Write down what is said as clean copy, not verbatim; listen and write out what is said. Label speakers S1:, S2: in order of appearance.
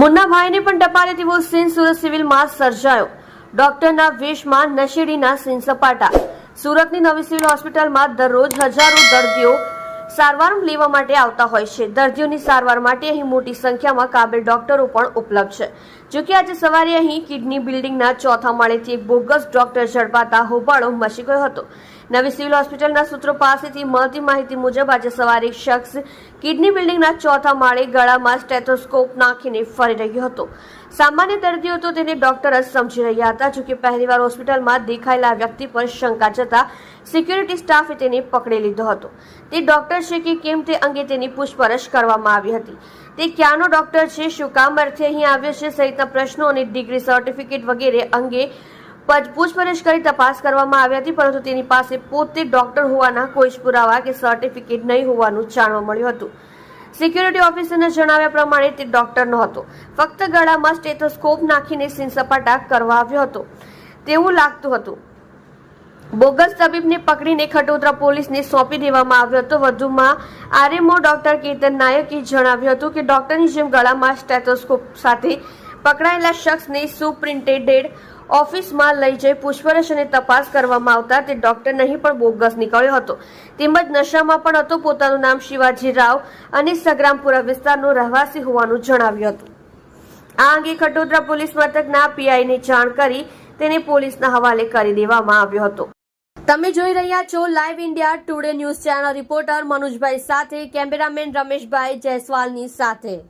S1: મુન્નાભાઈને પણ ટપાલે તેવો સીન સુરત સિવિલમાં સર્જાયો। ડોક્ટરના વેશમાં નશેડીના સીન સપાટા। સુરતની નવી સિવિલ હોસ્પિટલમાં દરરોજ હજારો દર્દીઓ સારવાર લેવા માટે આવતા હોય છે। દર્દીઓની સારવાર માટે અહીં મોટી સંખ્યામાં કાબિલ ડોક્ટરો પણ ઉપલબ્ધ છે। જો કે આજે સવારે અહીં કિડની બિલ્ડિંગના ચોથા માળેથી એક બોગસ ડોક્ટર ઝડપાતા હોબાળો મચી ગયો હતો। નવી સિવિલ હોસ્પિટલના સૂત્રો પાસેથી મળતી માહિતી મુજબ આજે સવારે એક શખ્સ કિડની બિલ્ડિંગના ચોથા માળે ગળામાં સ્ટેથોસ્કોપ નાખીને ફરી રહ્યો હતો। સામાન્ય દર્દીઓ તો તેને ડોક્ટર જ સમજી રહ્યા હતા। જો કે પહેલીવાર હોસ્પિટલમાં દેખાયેલા વ્યક્તિ પર શંકા જતા સિક્યુરિટી સ્ટાફે તેને પકડી લીધો હતો। તે ડોક્ટર છે કે કેમ તે અંગે તેની પૂછપરછ કરવામાં આવી હતી। તે ક્યાંનો ડોક્ટર છે, શું કામ અર્થે અહીં આવ્યો છે સહિતના પ્રશ્નો અને ડિગ્રી સર્ટિફિકેટ વગેરે અંગે પૂછપરછ કરી તપાસ કરવામાં આવી હતી, પરંતુ તેની પાસે પોતે ડોક્ટર હોવાના કોઈ જ પુરાવા કે સર્ટિફિકેટ નહીં હોવાનું જાણવા મળ્યું હતું। સિક્યુરિટી ઓફિસરના જણાવ્યા પ્રમાણે તે ડોક્ટર નહોતો, ફક્ત ગળામાં સ્ટેથોસ્કોપ નાખીને સીન સપાટા કરવા આવ્યો હતો તેવું લાગતું હતું। બોગસ તબીબને પકડીને ખટોદરા પોલીસને સોંપી દેવામાં આવ્યો હતો। વધુમાં આરએમઓ ડોક્ટર કેતન નાયકે જણાવ્યું હતું કે ડોક્ટરની જેમ ગળામાં સ્ટેથોસ્કોપ સાથે પકડાયેલા શખ્સને સુપ્રિન્ટેન્ડેન્ટ ઓફિસમાં લઈ જઈ પૂછપરછ અને તપાસ કરવામાં આવતા તે ડોક્ટર નહીં પણ બોગસ નીકળ્યો હતો, તેમજ નશામાં પણ હતો। પોતાનું નામ શિવાજી રાવ અને સગ્રામપુરા વિસ્તારનો રહેવાસી હોવાનું જણાવ્યું હતું। આ અંગે ખટોદરા પોલીસ મથકના પીઆઈને જાણ કરી તેને પોલીસના હવાલે કરી દેવામાં આવ્યો હતો। તમે જોઈ રહ્યા છો live India Today news channel. Reporter મનોજભાઈ સાથે કેમેરામેન રમેશભાઈ જયસ્વાલની સાથે।